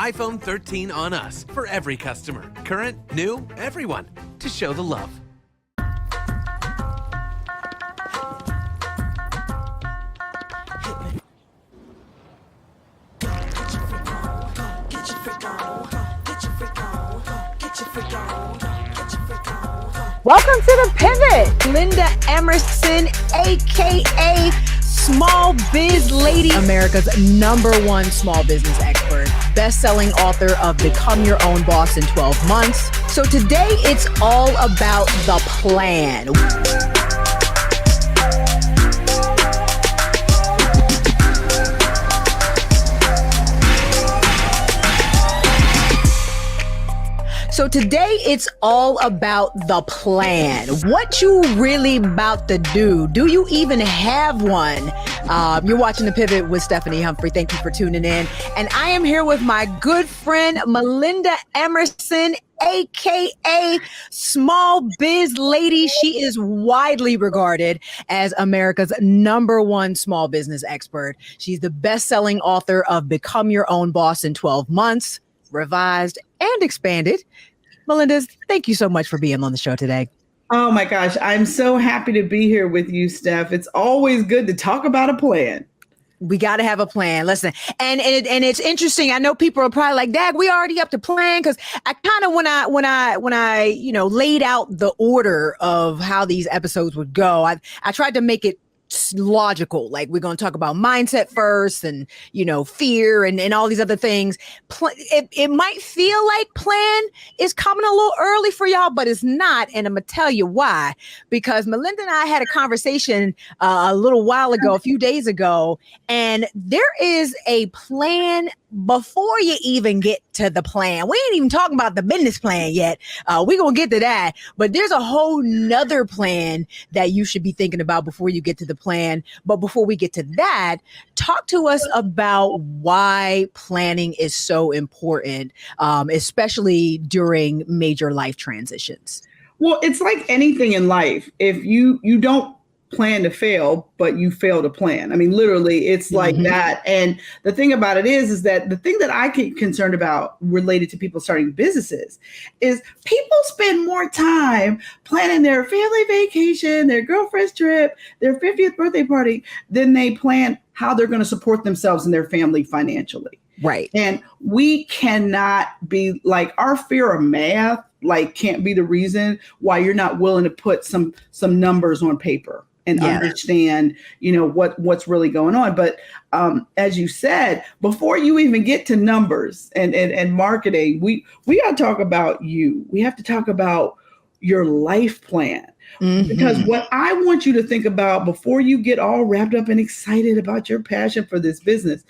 iPhone 13 on us for every customer. Current, new, everyone. To show the love. Welcome to The Pivot. Linda Emerson, aka Small Biz Lady, America's #1 small business expert, best-selling author of Become Your Own Boss in 12 Months. So today it's all about the plan. So today it's all about the plan. What you really about to do? Do you even have one? You're watching The Pivot with Stephanie Humphrey. Thank you for tuning in. And I am here with my good friend, Melinda Emerson, aka Small Biz Lady. She is widely regarded as America's #1 small business expert. She's the best-selling author of Become Your Own Boss in 12 Months, revised and expanded. Melinda, thank you so much for being on the show today. Oh my gosh, I'm so happy to be here with you, Steph. It's always good to talk about a plan. We got to have a plan. Listen, and it's interesting. I know people are probably like, "Dag, we already up to plan." Because I kind of when I laid out the order of how these episodes would go, I tried to make it logical. Like, we're going to talk about mindset first and, fear and all these other things. It might feel like plan is coming a little early for y'all, but it's not. And I'm going to tell you why, because Melinda and I had a conversation a little while ago, a few days ago, and there is a plan before you even get to the plan. We ain't even talking about the business plan yet. We're going to get to that, but there's a whole nother plan that you should be thinking about before you get to the plan. But before we get to that, talk to us about why planning is so important, especially during major life transitions. Well, it's like anything in life. If you don't plan to fail, but you fail to plan. I mean, literally, it's like that. And the thing about it is that the thing that I get concerned about related to people starting businesses is people spend more time planning their family vacation, their girlfriend's trip, their 50th birthday party, than they plan how they're going to support themselves and their family financially. Right. And we cannot be like, our fear of math, can't be the reason why you're not willing to put some numbers on paper and understand, what's really going on. But as you said, before you even get to numbers and marketing, we got to talk about you. We have to talk about your life plan. Because what I want you to think about before you get all wrapped up and excited about your passion for this business,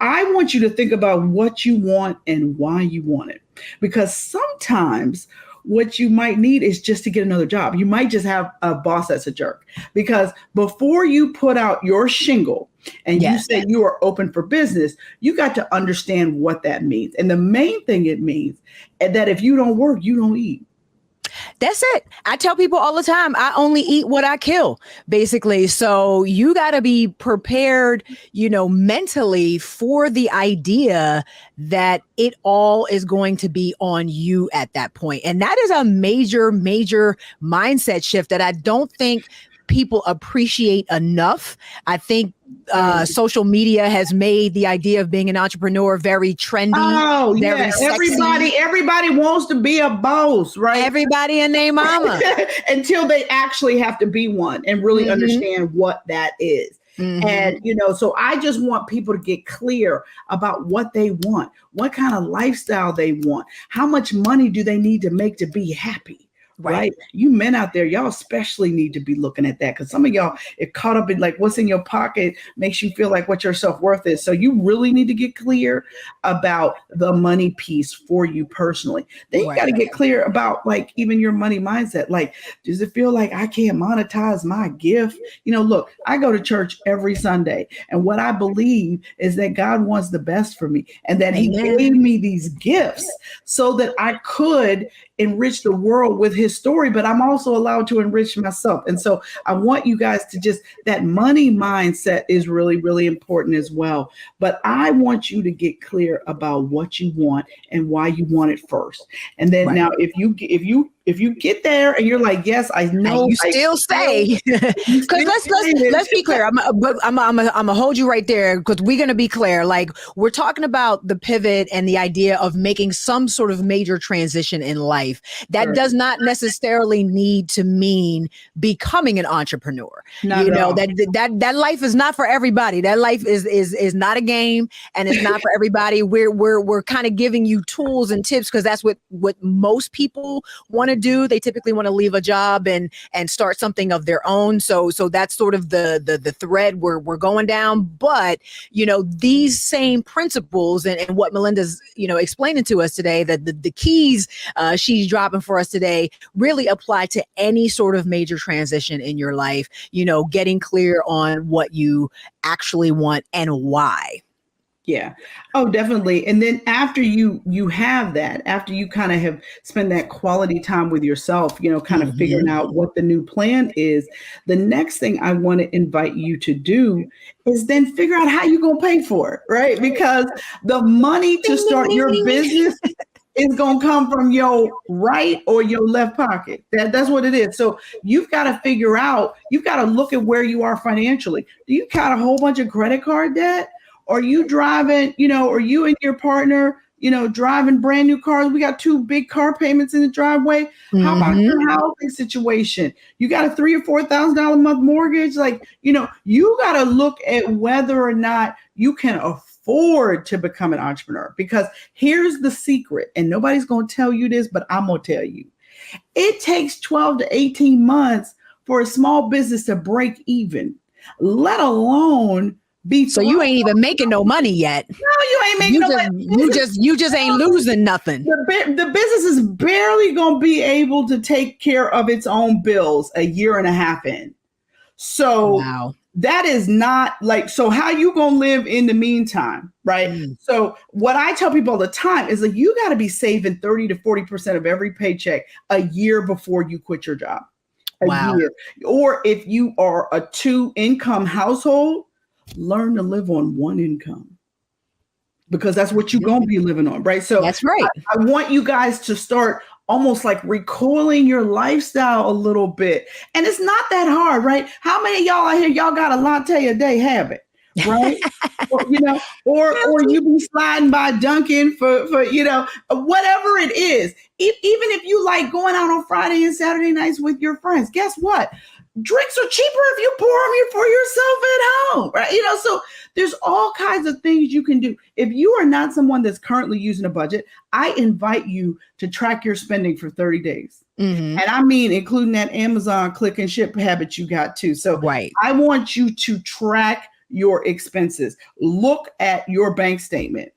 I want you to think about what you want and why you want it. Because sometimes what you might need is just to get another job. You might just have a boss that's a jerk. Because before you put out your shingle and you say you are open for business, you got to understand what that means. And the main thing it means is that if you don't work, you don't eat. That's it. I tell people all the time, I only eat what I kill, basically. So you got to be prepared, mentally for the idea that it all is going to be on you at that point. And that is a major, major mindset shift that I don't think people appreciate enough. I think social media has made the idea of being an entrepreneur very trendy. Oh, very sexy. Everybody wants to be a boss, right? Everybody and their mama. Until they actually have to be one and really understand what that is. And, so I just want people to get clear about what they want, what kind of lifestyle they want, how much money do they need to make to be happy. Right. You men out there, y'all especially need to be looking at that, because some of y'all are caught up in what's in your pocket makes you feel like what your self-worth is. So you really need to get clear about the money piece for you personally. Then you got to get clear about even your money mindset. Does it feel like I can't monetize my gift? Look, I go to church every Sunday, and what I believe is that God wants the best for me, and that He gave me these gifts so that I could enrich the world with His his story, but I'm also allowed to enrich myself. And so I want you guys to just, that money mindset is really, really important as well. But I want you to get clear about what you want and why you want it first. And then now if you get there and you're like, yes, I know, and you still say, because let's be clear. I'm gonna hold you right there, because we're gonna be clear. Like, we're talking about the pivot and the idea of making some sort of major transition in life. That does not necessarily need to mean becoming an entrepreneur. That life is not for everybody. That life is not a game, and it's not for everybody. We're kind of giving you tools and tips, because that's what most people want to do. They typically want to leave a job and start something of their own. So that's sort of the thread we're going down. But these same principles and what Melinda's explaining to us today, that the keys she's dropping for us today really apply to any sort of major transition in your life. Getting clear on what you actually want and why. Yeah. Oh, definitely. And then after you have that, after you kind of have spent that quality time with yourself, kind of figuring out what the new plan is, the next thing I want to invite you to do is then figure out how you're going to pay for it, right? Because the money to start your business is going to come from your right or your left pocket. That's what it is. So you've got to figure out, you've got to look at where you are financially. Do you got a whole bunch of credit card debt? Are you driving, or you and your partner, driving brand new cars? We got 2 big car payments in the driveway. How about your housing situation? You got a $3,000 or $4,000 a month mortgage. You got to look at whether or not you can afford to become an entrepreneur, because here's the secret. And nobody's going to tell you this, but I'm going to tell you. It takes 12 to 18 months for a small business to break even, let alone so you ain't even making no money yet. No, you ain't making no money. You just ain't losing nothing. The business is barely going to be able to take care of its own bills a year and a half in. So that is not so how you going to live in the meantime, right? So what I tell people all the time is you got to be saving 30 to 40% of every paycheck a year before you quit your job. A year. Or if you are a 2-income household, learn to live on 1 income, because that's what you're going to be living on, right? So that's right. I want you guys to start almost like recoiling your lifestyle a little bit. And it's not that hard, right? How many of y'all out here, y'all got a latte a day habit, right? or you be sliding by Dunkin' for whatever it is. Even if you like going out on Friday and Saturday nights with your friends, guess what? Drinks are cheaper if you pour them for yourself at home, right? So there's all kinds of things you can do. If you are not someone that's currently using a budget, I invite you to track your spending for 30 days. And I mean, including that Amazon click and ship habit you got too. So I want you to track your expenses. Look at your bank statement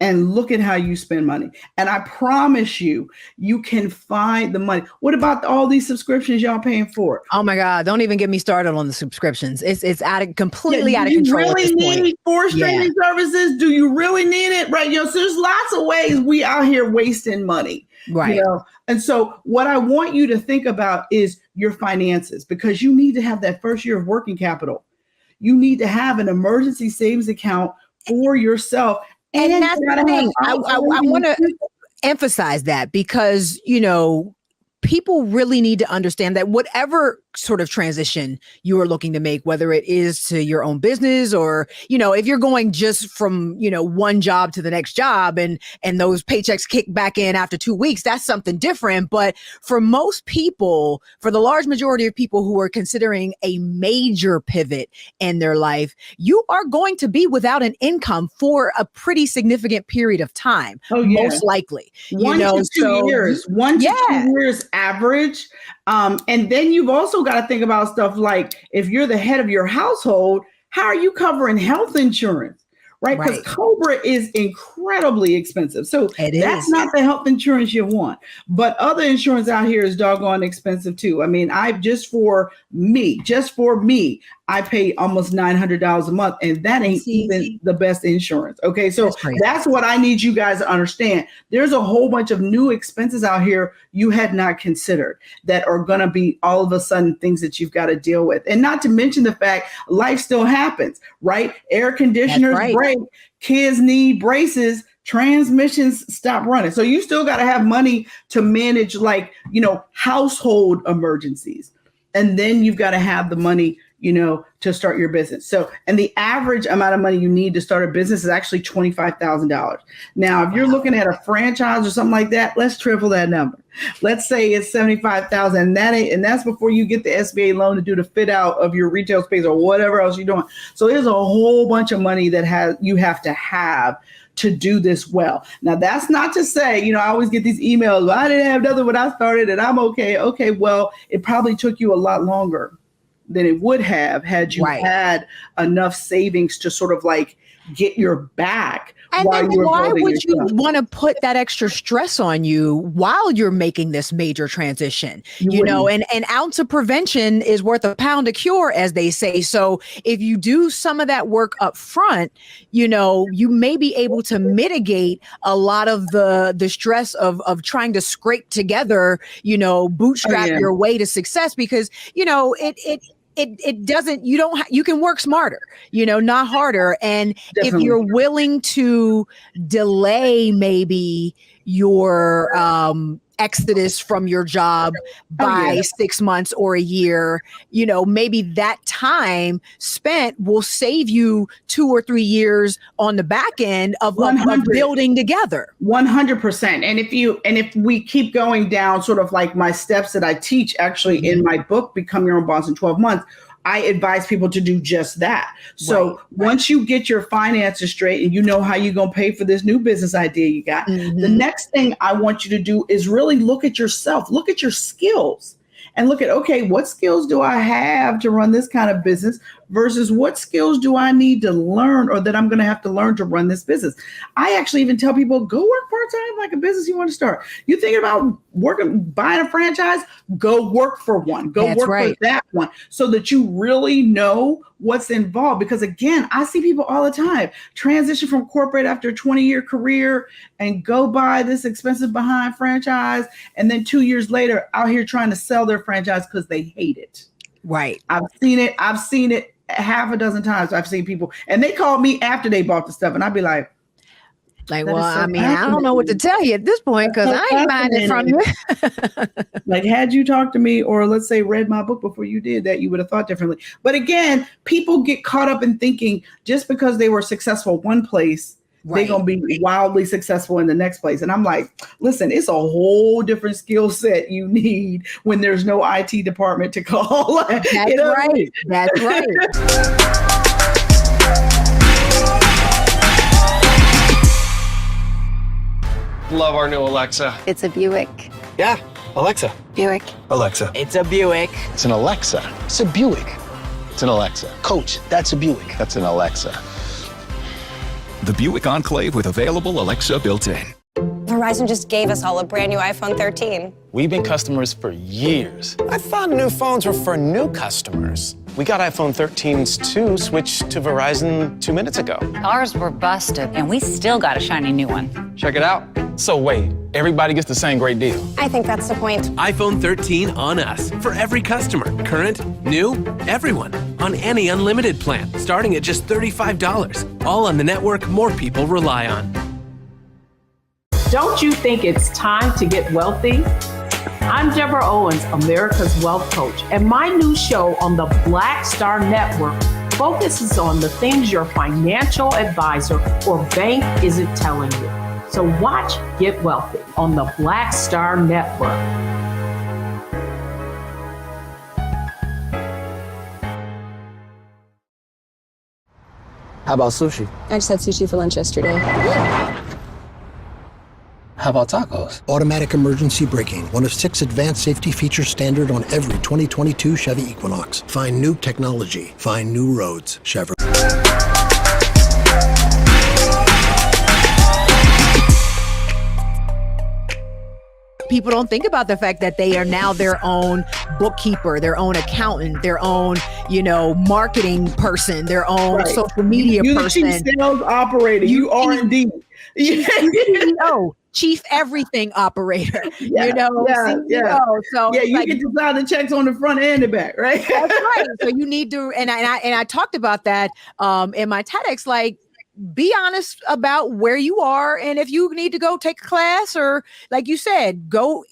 and look at how you spend money. And I promise you, you can find the money. What about all these subscriptions y'all paying for? Oh my God, don't even get me started on the subscriptions. It's completely out of control. Do you really need 4 streaming services? Do you really need it? Right. So there's lots of ways we out here wasting money. Right. And so what I want you to think about is your finances, because you need to have that first year of working capital. You need to have an emergency savings account for yourself. And that's the thing. I want to emphasize that, because, people really need to understand that whatever sort of transition you are looking to make, whether it is to your own business or, if you're going just from, one job to the next job and those paychecks kick back in after 2 weeks, that's something different. But for most people, for the large majority of people who are considering a major pivot in their life, you are going to be without an income for a pretty significant period of time, most likely. 1 to 2 years, 1 to 2 years average. And then you've also got to think about stuff like, if you're the head of your household, how are you covering health insurance? Right? Because COBRA is incredibly expensive. So that's not the health insurance you want. But other insurance out here is doggone expensive too. I mean, just for me, I pay almost $900 a month, and that ain't even the best insurance. Okay, so that's what I need you guys to understand. There's a whole bunch of new expenses out here you had not considered that are going to be all of a sudden things that you've got to deal with. And not to mention the fact life still happens, right? Air conditioners break, kids need braces, transmissions stop running. So you still got to have money to manage, like, household emergencies. And then you've got to have the money, to start your business. So, and the average amount of money you need to start a business is actually $25,000. Now, if you're looking at a franchise or something like that, let's triple that number. Let's say it's $75,000, and that's before you get the SBA loan to do the fit out of your retail space or whatever else you're doing. So there's a whole bunch of money that you have to have to do this well. Now, that's not to say, I always get these emails, well, I didn't have nothing when I started and I'm okay. Okay, well, it probably took you a lot longer than it would have had you had enough savings to sort of like get your back. And then why would you want to put that extra stress on you while you're making this major transition? An ounce of prevention is worth a pound of cure, as they say. So if you do some of that work up front, you may be able to mitigate a lot of the stress of trying to scrape together, bootstrap your way to success, because, it doesn't, you can work smarter, not harder. And Definitely. If you're willing to delay maybe your exodus from your job by 6 months or a year, maybe that time spent will save you 2 or 3 years on the back end of building together. 100%. And if we keep going down sort of like my steps that I teach actually in my book, Become Your Own Boss in 12 Months, I advise people to do just that. So once you get your finances straight and you know how you're going to pay for this new business idea you got, the next thing I want you to do is really look at yourself, look at your skills, and look at, okay, what skills do I have to run this kind of business versus what skills do I need to learn or that I'm going to have to learn to run this business? I actually even tell people, go work part-time like a business you want to start. You thinking about buying a franchise? Go work for one. Go work for that one so that you really know what's involved. Because again, I see people all the time transition from corporate after a 20-year career and go buy this expensive behind franchise. And then 2 years later out here trying to sell their franchise because they hate it. Right. I've seen it half a dozen times. I've seen people, and they called me after they bought the stuff, and I'd be like, well, I mean, I don't know what to tell you at this point because I ain't buying it from you. Like, had you talked to me or let's say read my book before you did that, you would have thought differently. But again, people get caught up in thinking just because they were successful one place, they're going to be wildly successful in the next place. And I'm like, listen, it's a whole different skill set you need when there's no IT department to call. That's right. That's right. Love our new Alexa. It's a Buick. Yeah, Alexa. Buick. Alexa. It's a Buick. It's an Alexa. It's a Buick. It's an Alexa. Coach, that's a Buick. That's an Alexa. The Buick Enclave with available Alexa built in. Verizon just gave us all a brand new iPhone 13. We've been customers for years. I thought new phones were for new customers. We got iPhone 13s too, switched to Verizon 2 minutes ago. Ours were busted, and we still got a shiny new one. Check it out. So wait, everybody gets the same great deal. I think that's the point. iPhone 13 on us for every customer. Current, new, everyone. On any unlimited plan, starting at just $35. All on the network more people rely on. Don't you think it's time to get wealthy? I'm Deborah Owens, America's Wealth Coach, and my new show on the Black Star Network focuses on the things your financial advisor or bank isn't telling you. So watch Get Wealthy on the Black Star Network. How about sushi? I just had sushi for lunch yesterday. How about tacos? Automatic emergency braking, one of 6 advanced safety features standard on every 2022 Chevy Equinox. Find new technology. Find new roads. Chevrolet. people don't think about the fact that they are now their own bookkeeper, their own accountant, their own, marketing person, their own social media person. You're the chief sales operator. You R&D. CEO, chief everything operator. CEO. So you get to sign the checks on the front and the back, right? That's right. So you need to, and I talked about that in my TEDx, like, be honest about where you are, and if you need to go take a class, or like you said, go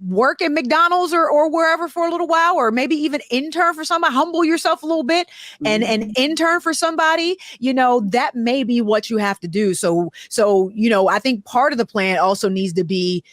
work at McDonald's or wherever for a little while, or maybe even intern for somebody, humble yourself a little bit and intern for somebody, that may be what you have to do. So, I think part of the plan also needs to be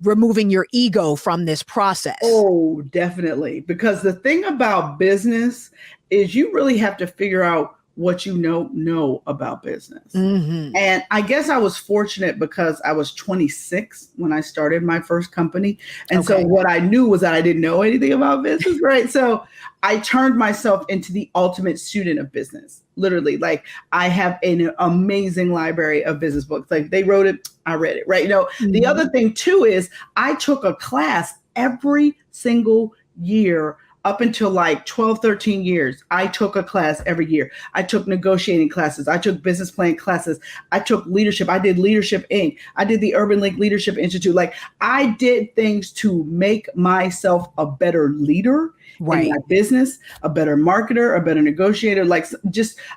removing your ego from this process. Oh, definitely. Because the thing about business is you really have to figure out what you know about business. Mm-hmm. And I guess I was fortunate because I was 26 when I started my first company. And so what I knew was that I didn't know anything about business, right? So I turned myself into the ultimate student of business. Literally, like, I have an amazing library of business books. Like, they wrote it, I read it, right? The other thing too is I took a class every single year up until like 12, 13 years. I took a class every year. I took negotiating classes. I took business plan classes. I took leadership. I did Leadership Inc. I did the Urban Link Leadership Institute. Like, I did things to make myself a better leader in my business, a better marketer, a better negotiator. Like,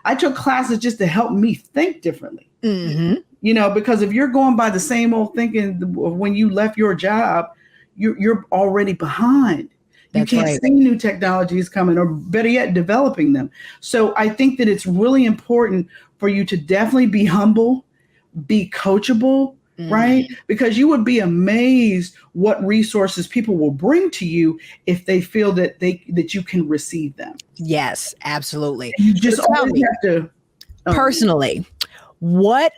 I took classes just to help me think differently. Mm-hmm. Because if you're going by the same old thinking when you left your job, you're already behind. You can't see new technologies coming, or better yet, developing them. So I think that it's really important for you to definitely be humble, be coachable, right? Because you would be amazed what resources people will bring to you if they feel that you can receive them. Yes, absolutely. And you just always have to. Personally, what,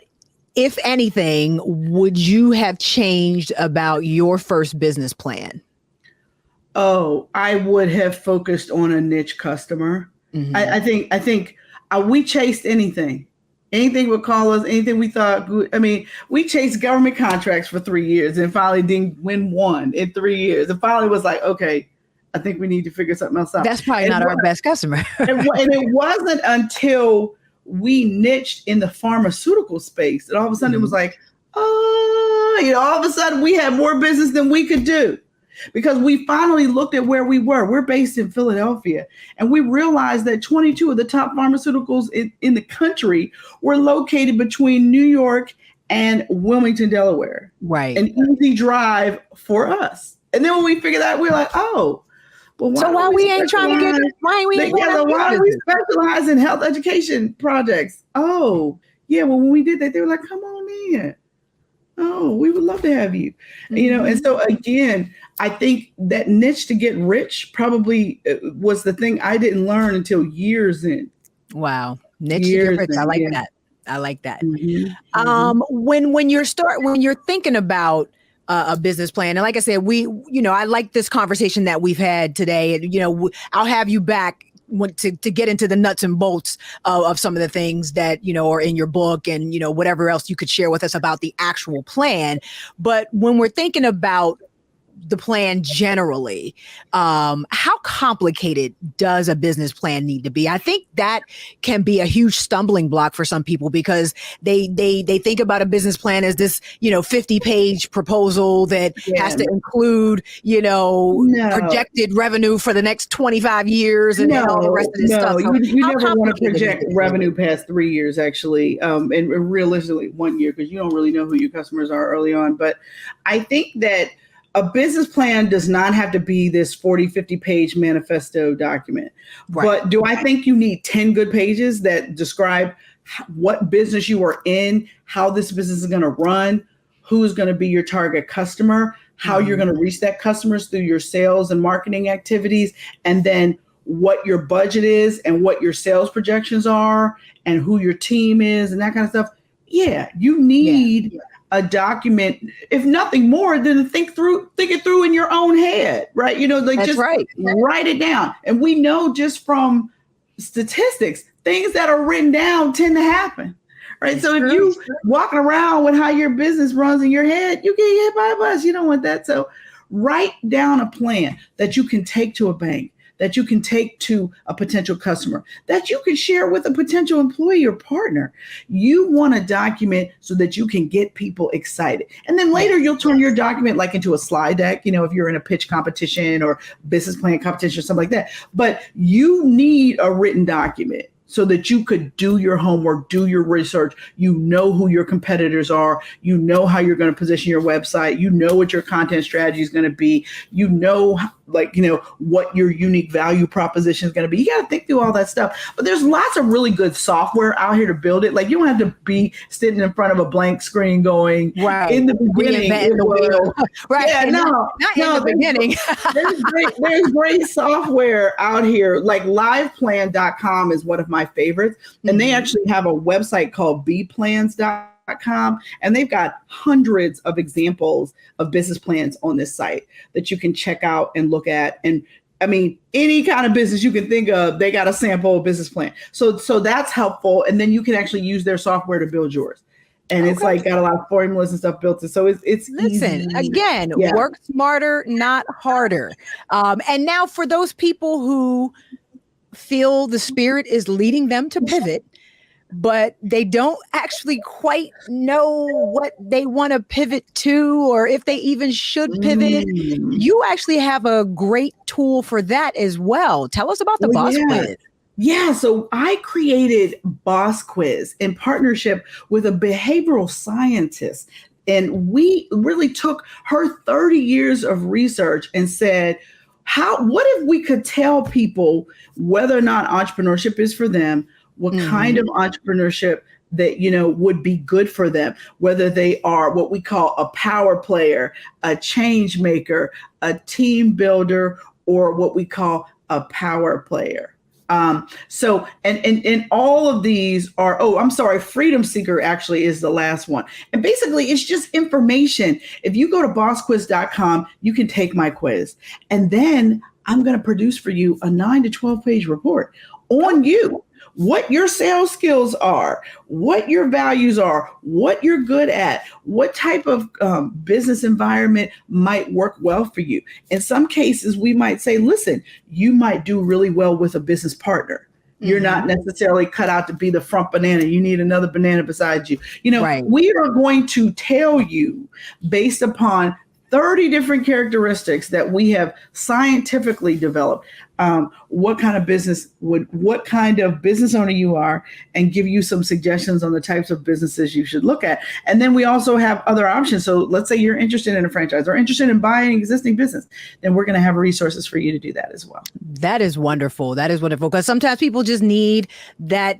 if anything, would you have changed about your first business plan? Oh, I would have focused on a niche customer. Mm-hmm. I think we chased anything would call us, anything we thought good. I mean, we chased government contracts for 3 years and finally didn't win one in 3 years. And finally was like, okay, I think we need to figure something else out. That's probably not our best customer. and it wasn't until we niched in the pharmaceutical space that all of a sudden it was like, all of a sudden we had more business than we could do. Because we finally looked at where we were. We're based in Philadelphia. And we realized that 22 of the top pharmaceuticals in the country were located between New York and Wilmington, Delaware. Right. An easy drive for us. And then when we figured that, we were like, oh, well, why we ain't trying to get, why do we specialize in health education projects? Oh, yeah. Well, when we did that, they were like, come on in. Oh, we would love to have you. Mm-hmm. And so again, I think that niche to get rich probably was the thing I didn't learn until years in. Wow. Niche to get rich. I like that. I like that. When you're thinking about a business plan, and like I said, I like this conversation that we've had today, and I'll have you back to get into the nuts and bolts of some of the things that, are in your book, and, whatever else you could share with us about the actual plan. But when we're thinking about the plan generally, how complicated does a business plan need to be? I think that can be a huge stumbling block for some people, because they think about a business plan as this 50-page proposal that has to include projected revenue for the next 25 years and all the rest of this stuff. So you never want to project revenue past 3 years, actually, and realistically 1 year, because you don't really know who your customers are early on. But I think that a business plan does not have to be this 40, 50-page manifesto document. Right. But do I think you need 10 good pages that describe what business you are in, how this business is going to run, who's going to be your target customer, how you're going to reach that customers through your sales and marketing activities, and then what your budget is and what your sales projections are and who your team is and that kind of stuff? Yeah, you need a document, if nothing more than think it through in your own head, right? Write it down. And we know just from statistics, things that are written down tend to happen, right? So if you walking around with how your business runs in your head, you get hit by a bus. You don't want that. So write down a plan that you can take to a bank, that you can take to a potential customer, that you can share with a potential employee or partner. You want to document so that you can get people excited. And then later you'll turn your document like into a slide deck, if you're in a pitch competition or business plan competition or something like that. But you need a written document so that you could do your homework, do your research. You know who your competitors are. You know how you're going to position your website. You know what your content strategy is going to be. You know, what your unique value proposition is going to be. You got to think through all that stuff. But there's lots of really good software out here to build it. Like, you don't have to be sitting in front of a blank screen going, in the beginning. Right. Yeah, not in the beginning. there's great software out here. Like liveplan.com is one of my favorites. And they actually have a website called bplans.com. And they've got hundreds of examples of business plans on this site that you can check out and look at. And I mean, any kind of business you can think of, they got a sample business plan. So that's helpful. And then you can actually use their software to build yours. And it's like got a lot of formulas and stuff built in. So it's listen, easy. Again, work smarter, not harder. And now for those people who feel the spirit is leading them to pivot, but they don't actually quite know what they want to pivot to, or if they even should pivot. You actually have a great tool for that as well. Tell us about the Boss Quiz. Yeah, so I created Boss Quiz in partnership with a behavioral scientist. And we really took her 30 years of research and said, what if we could tell people whether or not entrepreneurship is for them, what kind of entrepreneurship that, would be good for them, whether they are what we call a power player, a change maker, a team builder, or what we call a power player. So all of these are, freedom seeker actually is the last one. And basically it's just information. If you go to bossquiz.com, you can take my quiz, and then I'm going to produce for you a 9 to 12 page report on you. What your sales skills are, what your values are, what you're good at, what type of business environment might work well for you. In some cases, we might say, listen, you might do really well with a business partner. You're not necessarily cut out to be the front banana. You need another banana beside you. We are going to tell you based upon 30 different characteristics that we have scientifically developed, what kind of business owner you are, and give you some suggestions on the types of businesses you should look at. And then we also have other options. So let's say you're interested in a franchise or interested in buying an existing business, then we're going to have resources for you to do that as well. That is wonderful. Because sometimes people just need that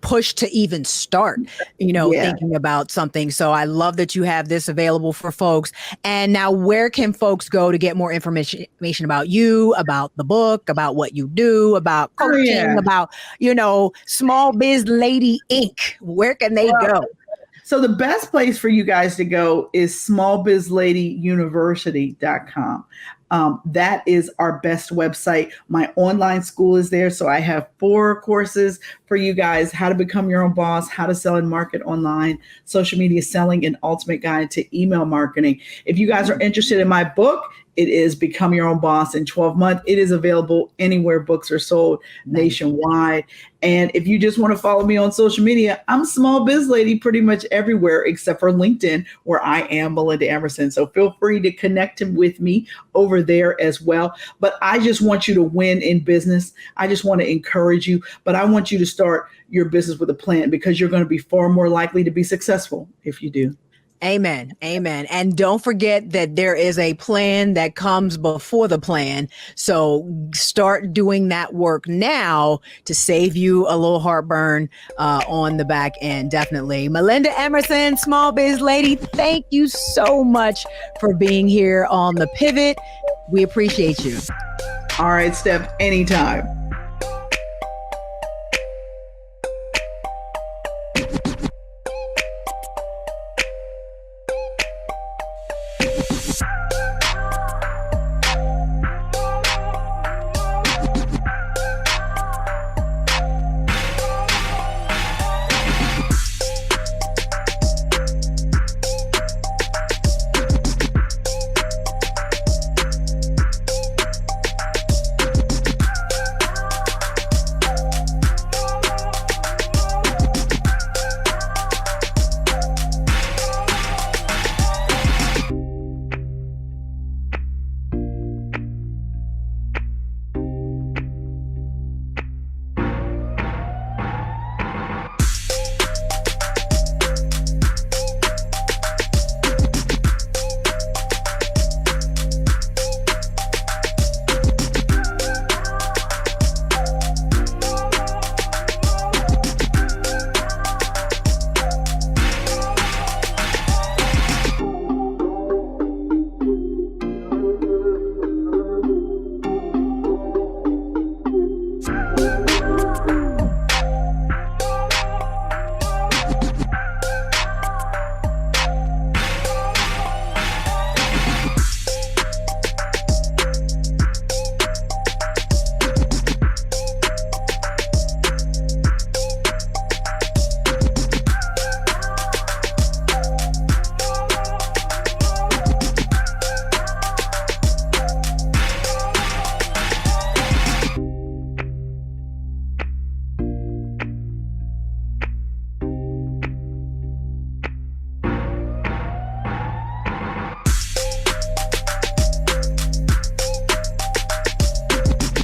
push to even start, thinking about something. So I love that you have this available for folks. And now, where can folks go to get more information about you, about the book, about what you do, about coaching, about, Small Biz Lady Inc.? Where can they go? So the best place for you guys to go is smallbizladyuniversity.com. That is our best website. My online school is there. So I have 4 courses for you guys: how to become your own boss, how to sell and market online, social media selling, and ultimate guide to email marketing. If you guys are interested in my book, it is Become Your Own Boss in 12 Months. It is available anywhere books are sold nationwide. And if you just want to follow me on social media, I'm Small Biz Lady pretty much everywhere except for LinkedIn, where I am Melinda Emerson. So feel free to connect with me over there as well. But I just want you to win in business. I just want to encourage you, but I want you to start your business with a plan, because you're going to be far more likely to be successful if you do. Amen. Amen. And don't forget that there is a plan that comes before the plan. So start doing that work now to save you a little heartburn on the back end. Definitely. Melinda Emerson, Small Biz Lady, thank you so much for being here on The Pivot. We appreciate you. All right, Steph, anytime.